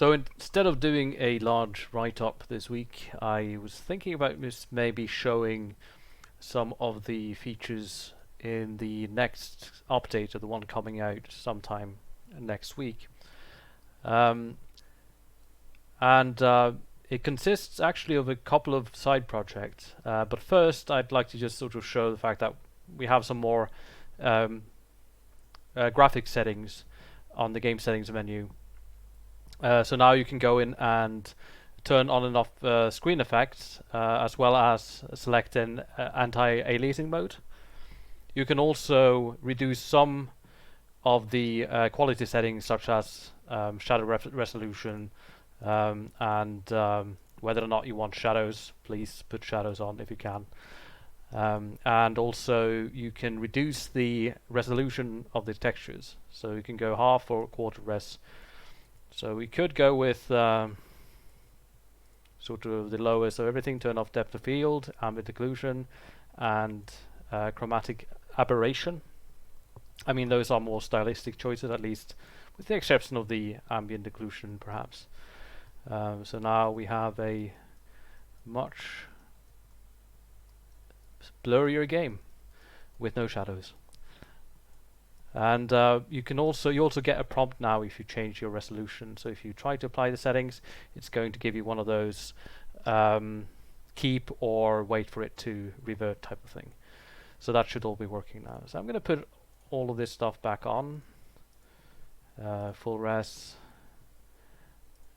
So instead of doing a large write-up this week, I was thinking about just maybe showing some of the features in the next update, or the one coming out sometime next week. Um, and it consists actually of a couple of side projects. But first, I'd like to just sort of show the fact that we have some more graphic settings on the game settings menu. So now you can go in and turn on and off screen effects, as well as select an anti-aliasing mode. You can also reduce some of the quality settings, such as shadow resolution, and whether or not you want shadows. Please put shadows on if you can. And also you can reduce the resolution of the textures, so you can go half or quarter res. So we could go with sort of the lowest of everything, turn off depth of field, ambient occlusion, and chromatic aberration. I mean, those are more stylistic choices, at least with the exception of the ambient occlusion, perhaps. So now we have a much blurrier game with no shadows. And you also get a prompt now if you change your resolution. So if you try to apply the settings, it's going to give you one of those keep or wait for it to revert type of thing. So that should all be working now. So I'm going to put all of this stuff back on, full res,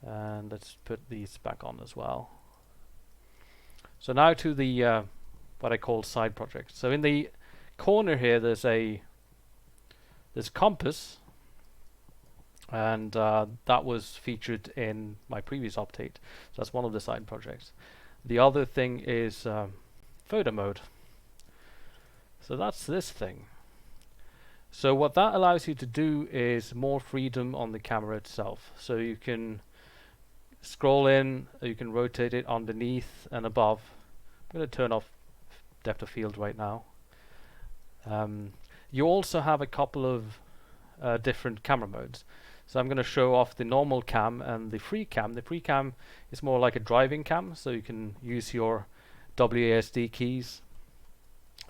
and let's put these back on as well. So now to the what I call side project. So in the corner here, there's compass, and that was featured in my previous update. So that's one of the side projects. The other thing is photo mode. So that's this thing. So what that allows you to do is more freedom on the camera itself. So you can scroll in, you can rotate it underneath and above. I'm going to turn off depth of field right now. You also have a couple of different camera modes. So I'm going to show off the normal cam and the free cam. The free cam is more like a driving cam, so you can use your WASD keys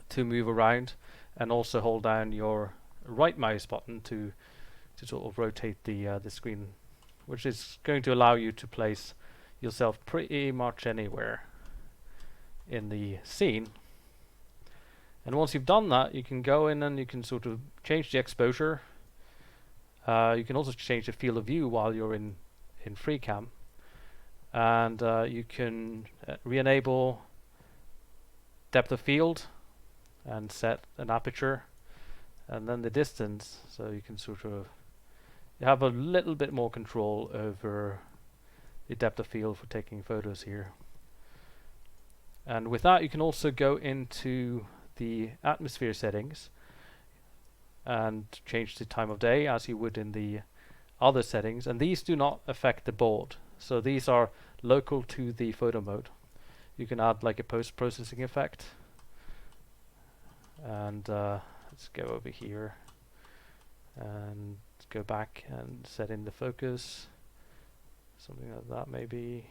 to move around, and also hold down your right mouse button to sort of rotate the screen, which is going to allow you to place yourself pretty much anywhere in the scene. And once you've done that, you can go in and you can sort of change the exposure. You can also change the field of view while you're in free cam, and you can re-enable depth of field and set an aperture, and then the distance, so you can sort of have a little bit more control over the depth of field for taking photos here. And with that, you can also go into the atmosphere settings and change the time of day as you would in the other settings, and these do not affect the board, so these are local to the photo mode. You can add like a post-processing effect, and let's go over here and go back and set in the focus, something like that maybe.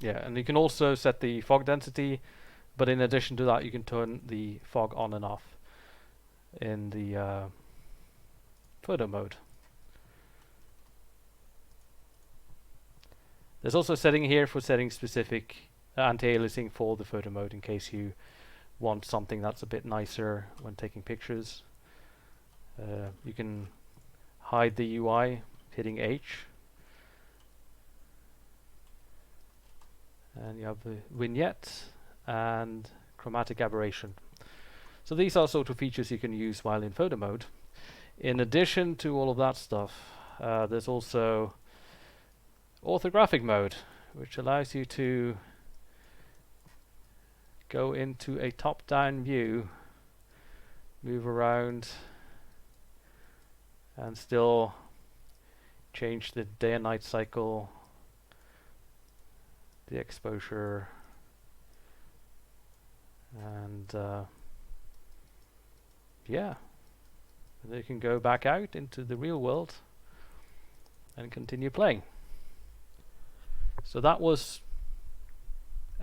Yeah, and you can also set the fog density, but in addition to that, you can turn the fog on and off in the photo mode. There's also a setting here for setting specific anti-aliasing for the photo mode, in case you want something that's a bit nicer when taking pictures. You can hide the UI hitting H, and you have the vignette and chromatic aberration. So these are sort of features you can use while in photo mode. In addition to all of that stuff, there's also orthographic mode, which allows you to go into a top-down view, move around, and still change the day and night cycle, the exposure, and yeah, and you can go back out into the real world and continue playing. So that was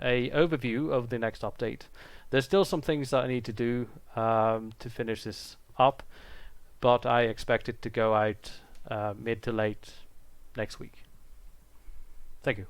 a overview of the next update. There's still some things that I need to do to finish this up, but I expect it to go out mid to late next week. Thank you.